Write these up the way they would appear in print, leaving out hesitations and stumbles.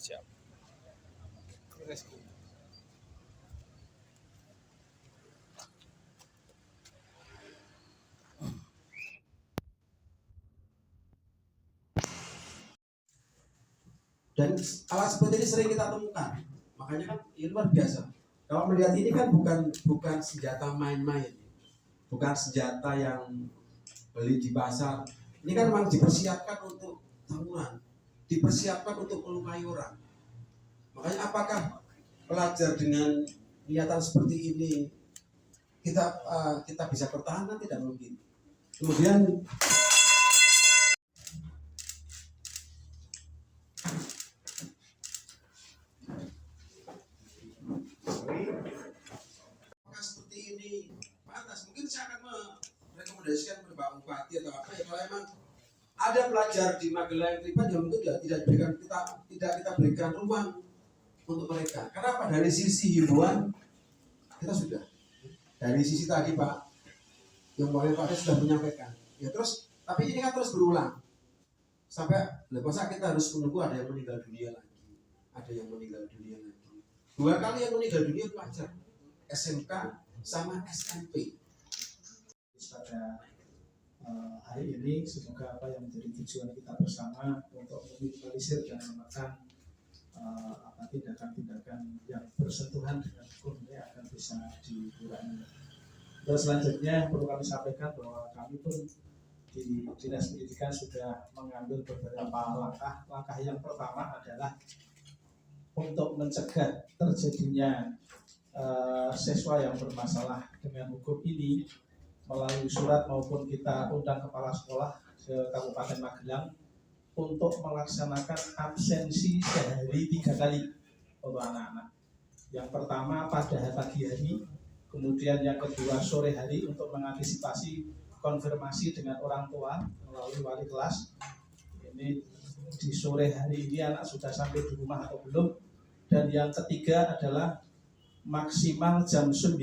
Siap. Dan alat seperti ini sering kita temukan, makanya kan ini luar biasa. Kalau melihat ini kan bukan senjata main-main, bukan senjata yang beli di pasar. Ini kan memang dipersiapkan untuk tawuran, dipersiapkan untuk melukai orang. Makanya apakah pelajar dengan niatan seperti ini kita bisa pertahankan? Tidak mungkin. Kemudian seperti ini pantas, mungkin saya akan merekomendasikan kepada Pak Bupati atau apa ya, kalau emang ada pelajar di Magelang yang terlibat, ya tentu tidak kita berikan ruang untuk mereka. Kenapa? Dari sisi himbauan kita sudah, dari sisi tadi Pak yang Pak sudah menyampaikan, ya terus, tapi ini kan terus berulang sampai masa kita harus menunggu ada yang meninggal dunia lagi, ada yang meninggal dunia lagi. 2 kali yang meninggal dunia pelajar SMK sama SMP. Pada hari ini semoga apa yang menjadi tujuan kita bersama untuk meminimalisir dan menekan tindakan-tindakan yang bersentuhan dengan hukum ini akan bisa dikurangi. Terus selanjutnya perlu kami sampaikan bahwa kami pun di Dinas Pendidikan sudah mengambil beberapa langkah. Langkah yang pertama adalah untuk mencegah terjadinya siswa yang bermasalah dengan hukum ini melalui surat maupun kita undang kepala sekolah ke Kabupaten Magelang untuk melaksanakan absensi sehari 3 kali untuk anak-anak. Yang pertama pada pagi hari, kemudian yang kedua sore hari untuk mengantisipasi konfirmasi dengan orang tua melalui wali kelas. Ini di sore hari ini anak sudah sampai di rumah atau belum. Dan yang ketiga adalah maksimal jam 9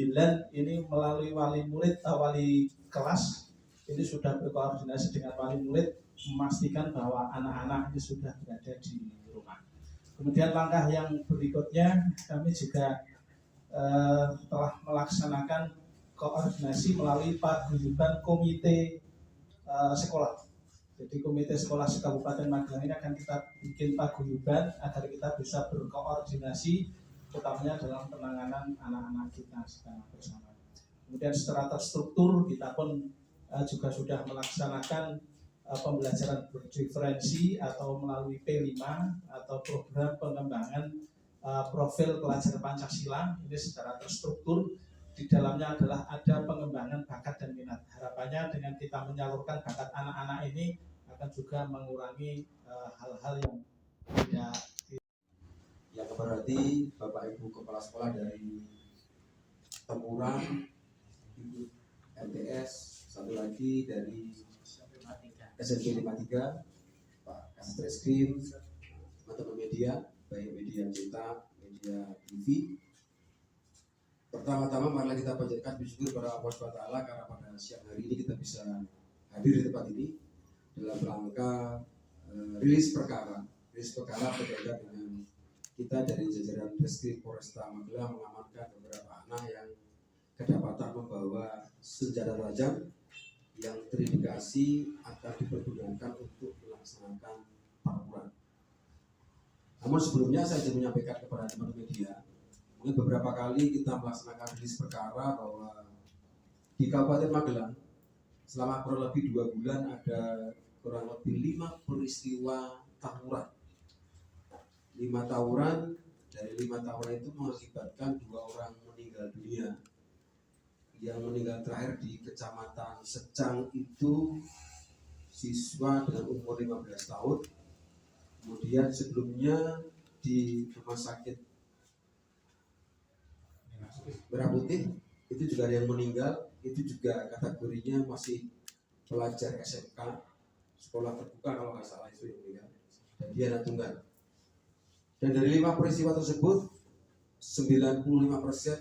ini melalui wali kelas ini sudah berkoordinasi dengan wali murid memastikan bahwa anak-anak ini sudah berada di rumah. Kemudian langkah yang berikutnya kami juga telah melaksanakan koordinasi melalui paguyuban komite sekolah. Jadi komite sekolah Kabupaten Magelang ini akan kita bikin paguyuban agar kita bisa berkoordinasi utamanya dalam penanganan anak-anak kita secara bersama. Kemudian secara terstruktur kita pun juga sudah melaksanakan pembelajaran berdiferensi atau melalui P5 atau program pengembangan profil pelajar Pancasila. Ini secara terstruktur, di dalamnya adalah ada pengembangan bakat dan minat. Harapannya dengan kita menyalurkan bakat anak-anak ini akan juga mengurangi hal-hal yang tidak yang berarti Bapak Ibu Kepala Sekolah dari Tempuran, Ibu MTS, satu lagi dari SMP 53, Pak Kasat Reskrim, teman-teman media, baik media cetak, media TV. Pertama-tama marilah kita panjatkan puji syukur kepada Allah SWT karena pada siang hari ini kita bisa hadir di tempat ini dalam rangka rilis perkara berkaitan dengan kita dari jajaran Reskrim Polresta Magelang mengamankan beberapa anak yang kedapatan membawa senjata tajam yang terindikasi akan dipergunakan untuk melaksanakan tawuran. Namun sebelumnya saya ingin menyampaikan kepada teman-teman media, mungkin beberapa kali kita melaksanakan rilis perkara bahwa di Kabupaten Magelang selama kurang lebih 2 bulan ada kurang lebih 5 peristiwa tawuran. 5 tawuran, dari 5 tawuran itu mengakibatkan 2 orang meninggal dunia. Yang meninggal terakhir di Kecamatan Secang itu siswa dengan umur 15 tahun. Kemudian sebelumnya di Rumah Sakit Merah Putih itu juga ada yang meninggal, itu juga kategorinya masih pelajar SMK, sekolah terbuka kalau nggak salah itu yang meninggal, dan dia anak tunggal. Dan dari 5 peristiwa tersebut 95%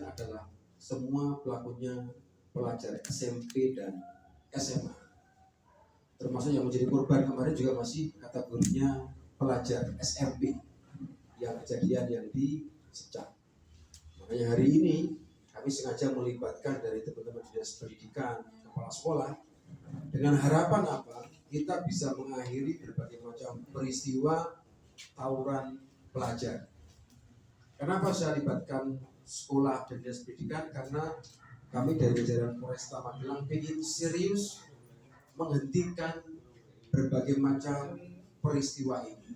adalah semua pelakunya pelajar SMP dan SMA. Termasuk yang menjadi korban kemarin juga masih kategorinya pelajar SMP yang kejadian yang di Secak. Makanya hari ini kami sengaja melibatkan dari teman-teman dinas pendidikan, kepala sekolah, dengan harapan apa? Kita bisa mengakhiri berbagai macam peristiwa tawuran pelajar. Kenapa saya libatkan sekolah dan dinas pendidikan? Karena kami dari jajaran Polresta Magelang ingin serius menghentikan berbagai macam peristiwa ini.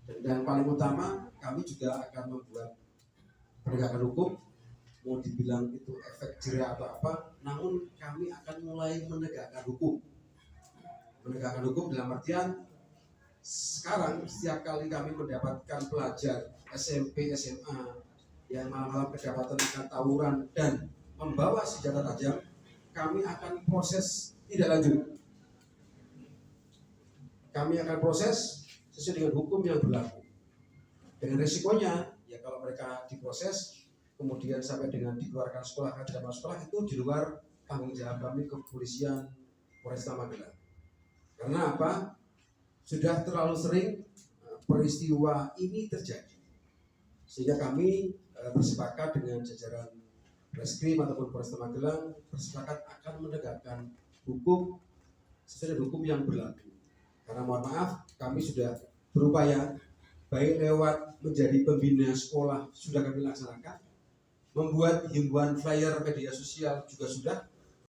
Dan yang paling utama, kami juga akan membuat penegakan hukum, mau dibilang itu efek jerah atau apa, namun kami akan mulai menegakkan hukum. Menegakkan hukum dalam artian sekarang setiap kali kami mendapatkan pelajar SMP, SMA yang malam-malam kedapatan ikan tawuran dan membawa senjata tajam, kami akan proses tidak lanjut. Kami akan proses sesuai dengan hukum yang berlaku. Dengan resikonya, ya kalau mereka diproses, kemudian sampai dengan dikeluarkan sekolah ke dalam sekolah, itu di luar tanggung jawab kami kepolisian Polresta Magelang. Karena apa? Sudah terlalu sering peristiwa ini terjadi, sehingga kami bersepakat dengan jajaran Reskrim ataupun Polresta Magelang bersepakat akan menegakkan hukum sesuai dengan hukum yang berlaku. Karena mohon maaf, kami sudah berupaya baik lewat menjadi pembina sekolah sudah kami laksanakan, membuat himbauan flyer media sosial juga sudah,